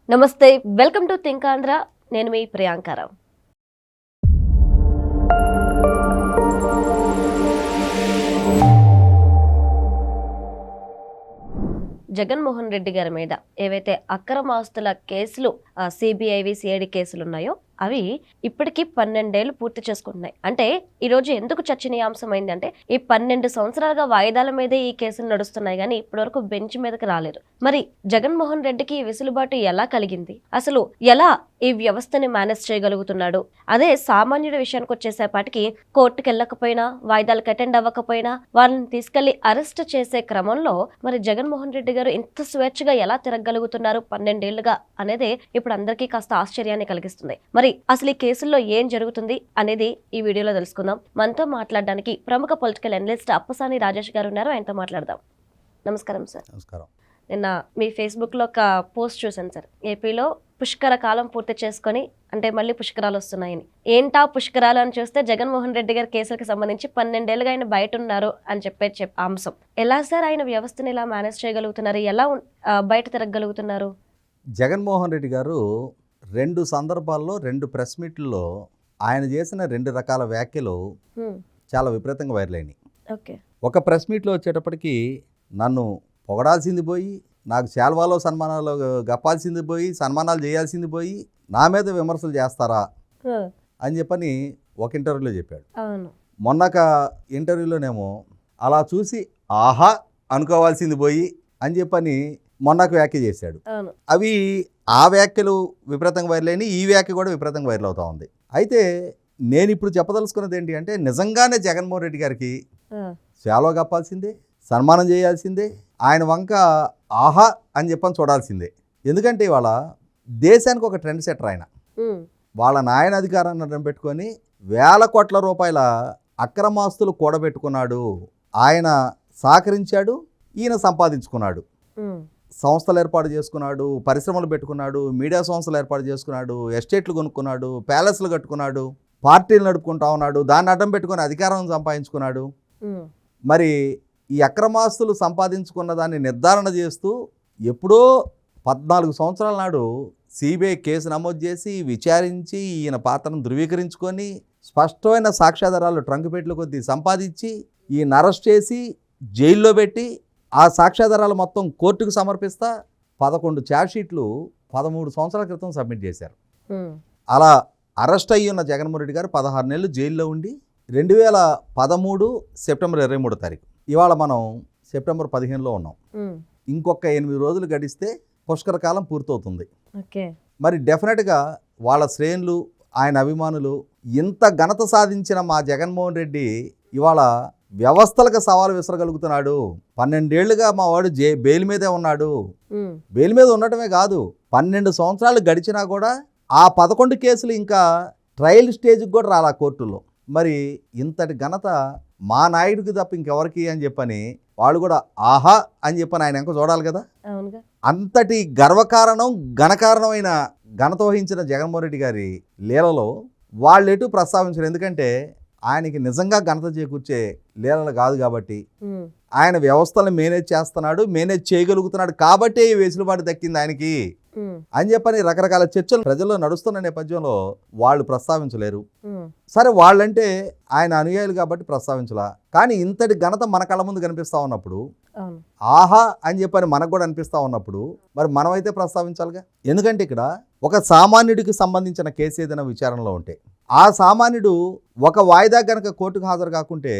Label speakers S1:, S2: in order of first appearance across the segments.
S1: నమస్తే, welcome to think Andhra. నేను మీ ప్రియాంకారావు. జగన్మోహన్ రెడ్డి గారి మీద ఏవైతే అక్రమ ఆస్తుల కేసులు, సిబిఐవి సిఐడి కేసులు ఉన్నాయో అవి ఇప్పటికీ 12 ఏళ్లు పూర్తి చేసుకుంటున్నాయి. అంటే ఈ రోజు ఎందుకు చర్చనీయాంశమైంది అంటే, ఈ 12 సంవత్సరాలుగా వాయిదాల మీదే ఈ కేసులు నడుస్తున్నాయి కానీ ఇప్పటివరకు బెంచ్ మీదకి రాలేదు. మరి జగన్మోహన్ రెడ్డికి ఈ వెసులుబాటు ఎలా కలిగింది? అసలు ఎలా ఈ వ్యవస్థని మేనేజ్ చేయగలుగుతున్నాడు? అదే సామాన్యుడి విషయానికి వచ్చేసేపాటికి కోర్టుకు వెళ్ళకపోయినా, వాయిదాలకు అటెండ్ అవ్వకపోయినా వాళ్ళని తీసుకెళ్లి అరెస్ట్ చేసే క్రమంలో మరి జగన్మోహన్ రెడ్డి గారు ఇంత స్వేచ్ఛగా ఎలా తిరగలుగుతున్నారు 12 ఏళ్లుగా అనేది ఇప్పుడు అందరికీ కాస్త ఆశ్చర్యాన్ని కలిగిస్తుంది. మరి అసలు ఈ కేసుల్లో ఏం జరుగుతుంది అనేది ఈ వీడియోలో తెలుసుకుందాం. మనతో మాట్లాడడానికి ప్రముఖ పొలిటికల్ అనలిస్ట్ అప్పసాని రాజేష్ గారు ఉన్నారు. ఆయనతో మాట్లాడదాం. నమస్కారం సార్.
S2: నమస్కారం.
S1: నిన్న మీ ఫేస్బుక్ లో ఒక పోస్ట్ చూసాను సార్. ఏపీలో పుష్కర కాలం పూర్తి చేసుకొని అంటే మళ్ళీ పుష్కరాలు వస్తున్నాయని. ఏంటా పుష్కరాలు అని చూస్తే జగన్మోహన్ రెడ్డి గారి కేసులకు సంబంధించి 12 ఏళ్ళుగా ఆయన బయట ఉన్నారు అని చెప్పే అంశం. ఎలా సార్ ఆయన వ్యవస్థని ఇలా మేనేజ్ చేయగలుగుతున్నారు? ఎలా బయట తిరగలుగుతున్నారు?
S2: జగన్మోహన్ రెడ్డి గారు 2 సందర్భాల్లో 2 ప్రెస్ మీట్లలో ఆయన చేసిన 2 రకాల వ్యాఖ్యలు చాలా విపరీతంగా వైరల్ అయినాయి.
S1: ఓకే.
S2: ఒక ప్రెస్ మీట్లో వచ్చేటప్పటికి నన్ను పొగడాల్సింది పోయి, నాకు శాల్వాలో సన్మానాలు గప్పాల్సింది పోయి, సన్మానాలు చేయాల్సింది పోయి, నా మీద విమర్శలు చేస్తారా అని చెప్పని ఒక ఇంటర్వ్యూలో చెప్పాడు. మొన్నక ఇంటర్వ్యూలోనేమో అలా చూసి ఆహా అనుకోవాల్సింది పోయి అని చెప్పని మొన్నకు వ్యాఖ్య చేశాడు. అవి ఆ వ్యాఖ్యలు విపరీతంగా వైరల్ అయినాయి, ఈ వ్యాఖ్య కూడా విపరీతంగా వైరల్ అవుతా ఉంది. అయితే నేను ఇప్పుడు చెప్పదలుచుకున్నది ఏంటి అంటే, నిజంగానే జగన్మోహన్ రెడ్డి గారికి శాల్వా కప్పాల్సిందే, సన్మానం చేయాల్సిందే, ఆయన వంక ఆహా అని చెప్పని చూడాల్సిందే. ఎందుకంటే ఇవాళ దేశానికి ఒక ట్రెండ్ సెటర్ ఆయన. వాళ్ళ నాయన అధికారాన్ని అడ్డం పెట్టుకొని వేల కోట్ల రూపాయల అక్రమాస్తులు కూడబెట్టుకున్నాడు. ఆయన సహకరించాడు, ఈయన సంపాదించుకున్నాడు. సంస్థలు ఏర్పాటు చేసుకున్నాడు, పరిశ్రమలు పెట్టుకున్నాడు, మీడియా సంస్థలు ఏర్పాటు చేసుకున్నాడు, ఎస్టేట్లు కొనుక్కున్నాడు, ప్యాలెస్లు కట్టుకున్నాడు, పార్టీలు నడుపుకుంటా ఉన్నాడు, దాన్ని అడ్డం పెట్టుకుని అధికారం సంపాదించుకున్నాడు. మరి ఈ అక్రమాస్తులు సంపాదించుకున్న దాన్ని నిర్ధారణ చేస్తూ ఎప్పుడో 14 సంవత్సరాల నాడు సిబిఐ కేసు నమోదు చేసి విచారించి ఈయన పాత్రను ధృవీకరించుకొని స్పష్టమైన సాక్ష్యాధారాలు ట్రంక్పెట్లు కొద్దీ సంపాదించి ఈయన అరెస్ట్ చేసి జైల్లో పెట్టి ఆ సాక్ష్యాధారాలు మొత్తం కోర్టుకు సమర్పిస్తా 11 ఛార్జ్షీట్లు 13 సంవత్సరాల క్రితం సబ్మిట్ చేశారు. అలా అరెస్ట్ అయ్యి ఉన్న జగన్మోహన్ రెడ్డి గారు 16 నెలలు జైల్లో ఉండి 2013 సెప్టెంబర్ 23 తారీఖు, ఇవాళ మనం సెప్టెంబర్ 15లో ఉన్నాం. ఇంకొక 8 రోజులు గడిస్తే పుష్కర కాలం పూర్తవుతుంది. మరి డెఫినెట్గా వాళ్ళ శ్రేణులు, ఆయన అభిమానులు ఇంత ఘనత సాధించిన మా జగన్మోహన్ రెడ్డి ఇవాళ వ్యవస్థలకు సవాలు విసరగలుగుతున్నాడు. 12 ఏళ్లుగా మా వాడు బెయిల్ మీదే ఉన్నాడు. బెయిల్ మీద ఉండటమే కాదు, 12 సంవత్సరాలు గడిచినా కూడా ఆ 11 కేసులు ఇంకా ట్రయల్ స్టేజ్కి కూడా రాలా కోర్టులో. మరి ఇంతటి ఘనత మా నాయుడికి తప్ప ఇంకెవరికి అని చెప్పని వాళ్ళు కూడా ఆహా అని చెప్పని ఆయన ఇంకా చూడాలి కదా. అంతటి గర్వకారణం, ఘనకారణమైన ఘనత వహించిన జగన్మోహన్ రెడ్డి గారి లీలలో వాళ్ళు ఎటు ప్రస్తావించరు. ఎందుకంటే ఆయనకి నిజంగా ఘనత చేకూర్చే లీలలు కాదు కాబట్టి, ఆయన వ్యవస్థలను మేనేజ్ చేస్తున్నాడు, మేనేజ్ చేయగలుగుతున్నాడు కాబట్టి ఈ వెసులుబాటు దక్కింది ఆయనకి అని చెప్పని రకరకాల చర్చలు ప్రజల్లో నడుస్తున్న నేపథ్యంలో వాళ్ళు ప్రస్తావించలేరు. సరే, వాళ్ళంటే ఆయన అనుయాయులు కాబట్టి ప్రస్తావించలా. కానీ ఇంతటి ఘనత మన కళ్ళ ముందు కనిపిస్తా ఉన్నప్పుడు, ఆహా అని చెప్పని మనకు కూడా అనిపిస్తా ఉన్నప్పుడు మరి మనమైతే ప్రస్తావించాలిగా. ఎందుకంటే ఇక్కడ ఒక సామాన్యుడికి సంబంధించిన కేసు ఏదైనా విచారణలో ఉంటే ఆ సామాన్యుడు ఒక వాయిదా కనుక కోర్టుకు హాజరు కాకుంటే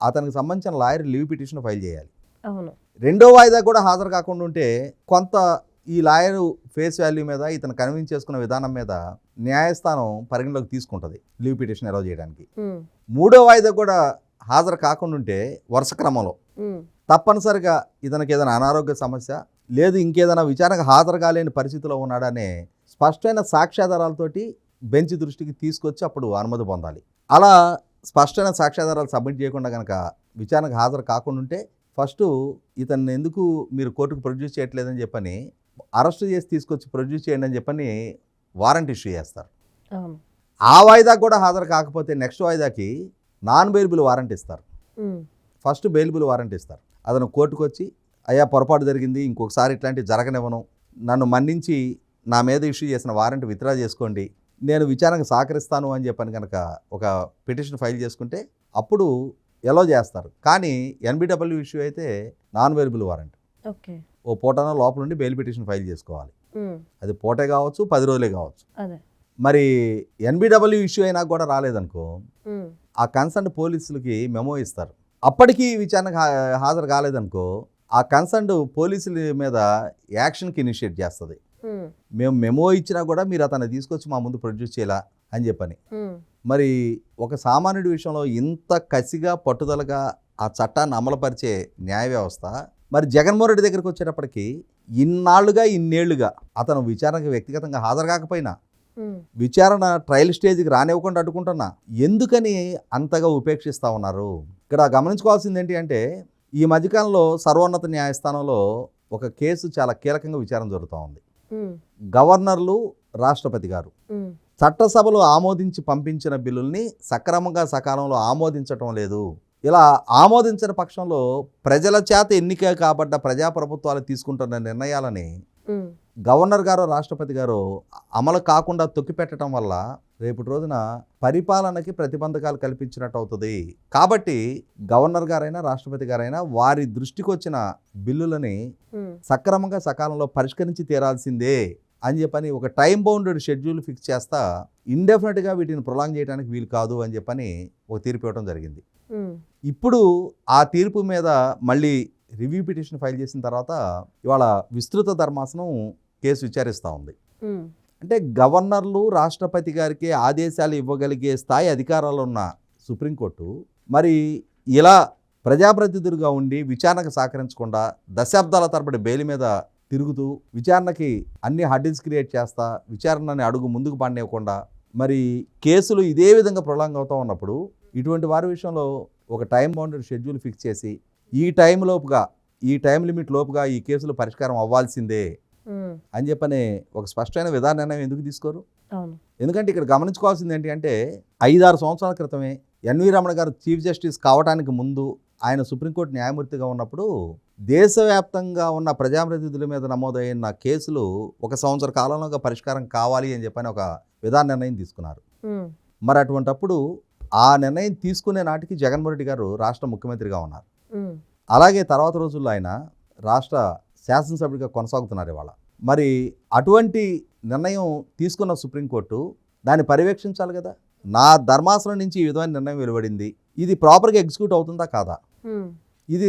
S2: అతనికి సంబంధించిన లాయర్ లీవ్ పిటిషన్ ఫైల్ చేయాలి. రెండో వాయిదా కూడా హాజరు కాకుండా ఉంటే కొంత ఈ లాయరు ఫేస్ వాల్యూ మీద, ఇతను కన్విన్స్ చేసుకున్న విధానం మీద న్యాయస్థానం పరిగణలోకి తీసుకుంటుంది లీవ్ పిటిషన్ ఎలవ్ చేయడానికి. మూడో వాయిదా కూడా హాజరు కాకుండా ఉంటే వరుస క్రమంలో తప్పనిసరిగా ఇతనికి ఏదైనా అనారోగ్య సమస్య లేదు, ఇంకేదైనా విచారణకు హాజరు కాలేని పరిస్థితిలో ఉన్నాడనే స్పష్టమైన సాక్ష్యాధారాలతోటి బెంచ్ దృష్టికి తీసుకొచ్చి అప్పుడు అనుమతి పొందాలి. అలా స్పష్టమైన సాక్ష్యాధారాలు సబ్మిట్ చేయకుండా కనుక విచారణకు హాజరు కాకుండా ఉంటే ఫస్ట్ ఇతన్ని ఎందుకు మీరు కోర్టుకు ప్రొడ్యూస్ చేయట్లేదని చెప్పని అరెస్ట్ చేసి తీసుకొచ్చి ప్రొడ్యూస్ చేయండి అని చెప్పని వారెంట్ ఇష్యూ చేస్తారు. ఆ వాయిదాకు కూడా హాజరు కాకపోతే నెక్స్ట్ వాయిదాకి నాన్ బెయిలబుల్ వారెంట్ ఇస్తారు. ఫస్ట్ బెయిలబుల్ వారెంట్ ఇస్తారు. అతను కోర్టుకు వచ్చి అయ్యా పొరపాటు జరిగింది, ఇంకొకసారి ఇట్లాంటివి జరగనివ్వను, నన్ను మన్నించి నా మీద ఇష్యూ చేసిన వారెంట్ విత్డ్రా చేసుకోండి, నేను విచారణకు సహకరిస్తాను అని చెప్పని కనుక ఒక పిటిషన్ ఫైల్ చేసుకుంటే అప్పుడు ఎలో చేస్తారు. కానీ ఎన్బిడబ్ల్యూ ఇష్యూ అయితే నాన్ అవైలబుల్ వారెంట్,
S1: ఓకే.
S2: ఓ పూటన లోపల నుండి బెయిల్ పిటిషన్ ఫైల్ చేసుకోవాలి. అది పూటే కావచ్చు, 10 రోజులే కావచ్చు. మరి ఎన్బిడబ్ల్యూ ఇష్యూ అయినా కూడా రాలేదనుకో, ఆ కన్సర్న్ పోలీసులకి మెమో ఇస్తారు. అప్పటికీ విచారణకు హాజరు కాలేదనుకో, ఆ కన్సర్న్ పోలీసుల మీద యాక్షన్కి ఇనిషియేట్ చేస్తుంది. మేము మెమో ఇచ్చినా కూడా మీరు అతన్ని తీసుకొచ్చి మా ముందు ప్రొడ్యూస్ చేయాలా అని చెప్పని. మరి ఒక సామాన్యుడి విషయంలో ఇంత కసిగా పట్టుదలగా ఆ చట్టాన్ని అమలుపరిచే న్యాయ వ్యవస్థ మరి జగన్మోహన్ రెడ్డి దగ్గరికి వచ్చేటప్పటికి ఇన్నేళ్లుగా అతను విచారణకు వ్యక్తిగతంగా హాజరు కాకపోయినా, విచారణ ట్రయల్ స్టేజ్కి రానివ్వకుండా అడ్డుకుంటున్నా, ఎందుకని అంతగా ఉపేక్షిస్తూ ఉన్నారు? ఇక్కడ గమనించుకోవాల్సింది ఏంటి అంటే, ఈ మధ్యకాలంలో సర్వోన్నత న్యాయస్థానంలో ఒక కేసు చాలా కీలకంగా విచారణ జరుగుతూ ఉంది. గవర్నర్లు, రాష్ట్రపతి గారు చట్టసభలో ఆమోదించి పంపించిన బిల్లుల్ని సక్రమంగా సకాలంలో ఆమోదించటం లేదు. ఇలా ఆమోదించిన పక్షంలో ప్రజల చేత ఎన్నిక కాబడ్డ ప్రజాప్రభుత్వాలు తీసుకుంటున్న నిర్ణయాలని గవర్నర్ గారు, రాష్ట్రపతి గారు అమలు కాకుండా తొక్కిపెట్టడం వల్ల రేపటి రోజున పరిపాలనకి ప్రతిబంధకాలు కల్పించినట్టు అవుతుంది. కాబట్టి గవర్నర్ గారైనా, రాష్ట్రపతి గారైనా వారి దృష్టికి వచ్చిన బిల్లులని సక్రమంగా సకాలంలో పరిష్కరించి తీరాల్సిందే అని చెప్పని ఒక టైం బౌండెడ్ షెడ్యూల్ ఫిక్స్ చేస్తా ఇండెఫినెట్గా వీటిని ప్రొలాంగ్ చేయడానికి వీలు కాదు అని చెప్పని ఒక తీర్పు ఇవ్వడం జరిగింది. ఇప్పుడు ఆ తీర్పు మీద మళ్ళీ రివ్యూ పిటిషన్ ఫైల్ చేసిన తర్వాత ఇవాళ విస్తృత ధర్మాసనం కేసు విచారిస్తూ ఉంది. అంటే గవర్నర్లు, రాష్ట్రపతి గారికి ఆదేశాలు ఇవ్వగలిగే స్థాయి అధికారాలు ఉన్న సుప్రీంకోర్టు మరి ఇలా ప్రజాప్రతినిధులుగా ఉండి విచారణకు సహకరించకుండా దశాబ్దాల తరబడి బెయిల్ మీద తిరుగుతూ విచారణకి అన్ని హర్డిల్స్ క్రియేట్ చేస్తా విచారణని అడుగు ముందుకు పడనివ్వకుండా మరి కేసులు ఇదే విధంగా ప్రొలాంగ్ అవుతూ ఉన్నప్పుడు ఇటువంటి వారి విషయంలో ఒక టైం బౌండెడ్ షెడ్యూల్ ఫిక్స్ చేసి ఈ టైం లిమిట్ లోపుగా ఈ కేసులు పరిష్కారం అవ్వాల్సిందే అని చెప్పని ఒక స్పష్టమైన విధాన నిర్ణయం ఎందుకు తీసుకోరు? ఎందుకంటే ఇక్కడ గమనించుకోవాల్సింది ఏంటి అంటే 5-6 సంవత్సరాల క్రితమే ఎన్వి రమణ గారు చీఫ్ జస్టిస్ కావడానికి ముందు ఆయన సుప్రీంకోర్టు న్యాయమూర్తిగా ఉన్నప్పుడు దేశవ్యాప్తంగా ఉన్న ప్రజాప్రతినిధుల మీద నమోదైన కేసులు 1 సంవత్సర కాలంలో పరిష్కారం కావాలి అని చెప్పని ఒక విధాన నిర్ణయం తీసుకున్నారు. మరి అటువంటప్పుడు ఆ నిర్ణయం తీసుకునే నాటికి జగన్మోహన్ రెడ్డి గారు రాష్ట్ర ముఖ్యమంత్రిగా ఉన్నారు. అలాగే తర్వాత రోజుల్లో ఆయన రాష్ట్ర శాసనసభ్యుడిగా కొనసాగుతున్నారు ఇవాళ. మరి అటువంటి నిర్ణయం తీసుకున్న సుప్రీంకోర్టు దాన్ని పర్యవేక్షించాలి కదా. నా ధర్మాసనం నుంచి ఈ విధమైన నిర్ణయం వెలువడింది, ఇది ప్రాపర్గా ఎగ్జిక్యూట్ అవుతుందా కాదా, ఇది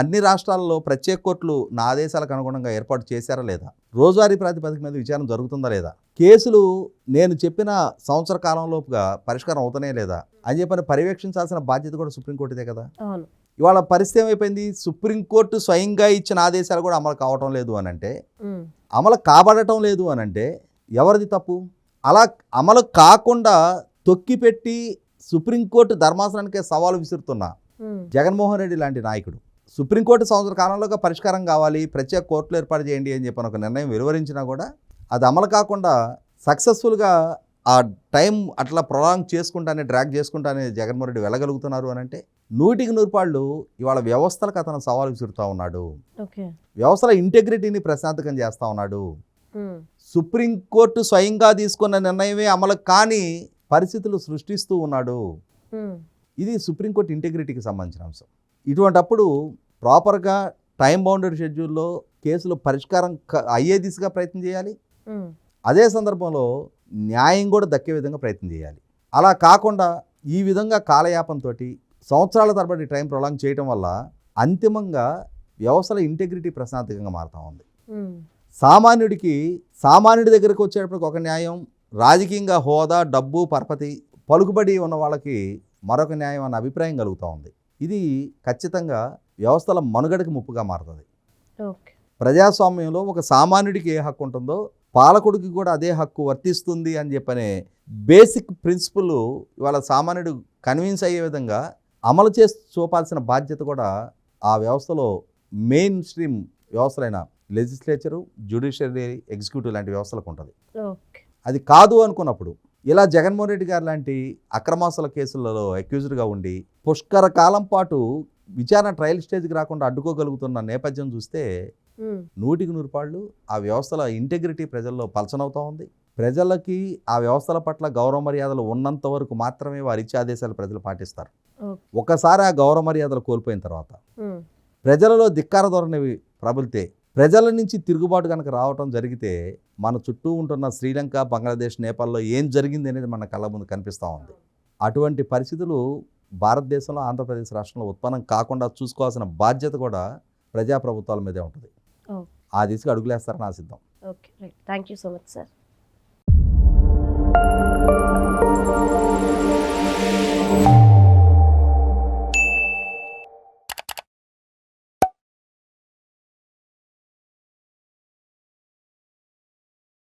S2: అన్ని రాష్ట్రాల్లో ప్రత్యేక కోర్టులు నా ఆదేశాలకు అనుగుణంగా ఏర్పాటు చేశారా లేదా, రోజువారీ ప్రాతిపదిక మీద విచారణ జరుగుతుందా లేదా, కేసులు నేను చెప్పిన సంవత్సర కాలంలోపుగా పరిష్కారం అవుతానే లేదా అని చెప్పని పర్యవేక్షించాల్సిన బాధ్యత కూడా సుప్రీంకోర్టుదే కదా. ఇవాళ పరిస్థితి ఏమైపోయింది, సుప్రీంకోర్టు స్వయంగా ఇచ్చిన ఆదేశాలు కూడా అమలు కావటం లేదు అని అంటే, అమలు కాబడటం లేదు అని అంటే ఎవరిది తప్పు? అలా అమలు కాకుండా తొక్కిపెట్టి సుప్రీంకోర్టు ధర్మాసనానికే సవాలు విసురుతున్నా జగన్మోహన్ రెడ్డి లాంటి నాయకుడు సుప్రీంకోర్టు సంవత్సర కాలంలోగా పరిష్కారం కావాలి, ప్రత్యేక కోర్టులు ఏర్పాటు చేయండి అని చెప్పిన ఒక నిర్ణయం వెలువరించినా కూడా అది అమలు కాకుండా సక్సెస్ఫుల్గా ఆ టైం అట్లా ప్రొలాంగ్ డ్రాగ్ చేసుకుంటానే జగన్మోహన్ రెడ్డి వెళ్ళగలుగుతున్నారు అని అంటే 100% ఇవాళ వ్యవస్థలకు అతను సవాలు విసురుతూ ఉన్నాడు. వ్యవస్థల ఇంటెగ్రిటీని ప్రశాంతకం చేస్తూ ఉన్నాడు. సుప్రీంకోర్టు స్వయంగా తీసుకున్న నిర్ణయమే అమలు కాని పరిస్థితులు సృష్టిస్తూ ఉన్నాడు. ఇది సుప్రీంకోర్టు ఇంటెగ్రిటీకి సంబంధించిన అంశం. ఇటువంటప్పుడు ప్రాపర్గా టైం బౌండెడ్ షెడ్యూల్లో కేసులు పరిష్కారం అయ్యే దిశగా ప్రయత్నం చేయాలి. అదే సందర్భంలో న్యాయం కూడా దక్కే విధంగా ప్రయత్నం చేయాలి. అలా కాకుండా ఈ విధంగా కాలయాపంతో సంవత్సరాల తరబడి టైం ప్రొలాంగ్ చేయటం వల్ల అంతిమంగా వ్యవస్థల ఇంటెగ్రిటీ ప్రశాంతకంగా మారుతూ ఉంది. సామాన్యుడి దగ్గరకు వచ్చేటప్పటికి ఒక న్యాయం, రాజకీయంగా హోదా, డబ్బు, పరపతి, పలుకుబడి ఉన్న వాళ్ళకి మరొక న్యాయం అన్న అభిప్రాయం కలుగుతూ ఉంది. ఇది ఖచ్చితంగా వ్యవస్థల మనుగడకి ముప్పుగా మారుతుంది. ప్రజాస్వామ్యంలో ఒక సామాన్యుడికి ఏ హక్కు ఉంటుందో పాలకుడికి కూడా అదే హక్కు వర్తిస్తుంది అని చెప్పనే బేసిక్ ప్రిన్సిపల్ ఇవాళ సామాన్యుడు కన్విన్స్ అయ్యే విధంగా అమలు చేసి చూపాల్సిన బాధ్యత కూడా ఆ వ్యవస్థలో మెయిన్ స్ట్రీమ్ వ్యవస్థలైన లెజిస్లేచరు, జ్యుడిషియరీ, ఎగ్జిక్యూటివ్ లాంటి వ్యవస్థలకు ఉంటుంది. అది కాదు అనుకున్నప్పుడు ఇలా జగన్మోహన్ రెడ్డి గారు లాంటి అక్రమాస్తుల కేసులలో అక్యూజ్డ్గా ఉండి పుష్కర కాలం పాటు విచారణ ట్రయల్ స్టేజ్కి రాకుండా అడ్డుకోగలుగుతున్న నేపథ్యం చూస్తే
S1: ఉమ్,
S2: 100% ఆ వ్యవస్థల ఇంటెగ్రిటీ ప్రజల్లో పలచనవుతూ ఉంది. ప్రజలకి ఆ వ్యవస్థల పట్ల గౌరవ మర్యాదలు ఉన్నంత వరకు మాత్రమే వారి ఇచ్చే ఆదేశాలు ప్రజలు పాటిస్తారు.
S1: ఓకే.
S2: ఒకసారి ఆ గౌరవ మర్యాదలు కోల్పోయిన తర్వాత
S1: ఉమ్,
S2: ప్రజలలో ధిక్కార ధోరణి ప్రబలితే, ప్రజల నుంచి తిరుగుబాటు కనుక రావటం జరిగితే మన చుట్టూ ఉంటున్న శ్రీలంక, బంగ్లాదేశ్, నేపాల్లో ఏం జరిగింది అనేది మన కళ్ళ ముందు కనిపిస్తూ ఉంది. అటువంటి పరిస్థితులు భారతదేశంలో, ఆంధ్రప్రదేశ్ రాష్ట్రంలో ఉత్పన్నం కాకుండా చూసుకోవాల్సిన బాధ్యత కూడా ప్రజాప్రభుత్వాల మీదే ఉంటుంది.
S1: ఓకే.
S2: ఆ దిశగా అడుగులేస్తారని ఆశిద్దాం.
S1: Okay, right. Thank you so much sir.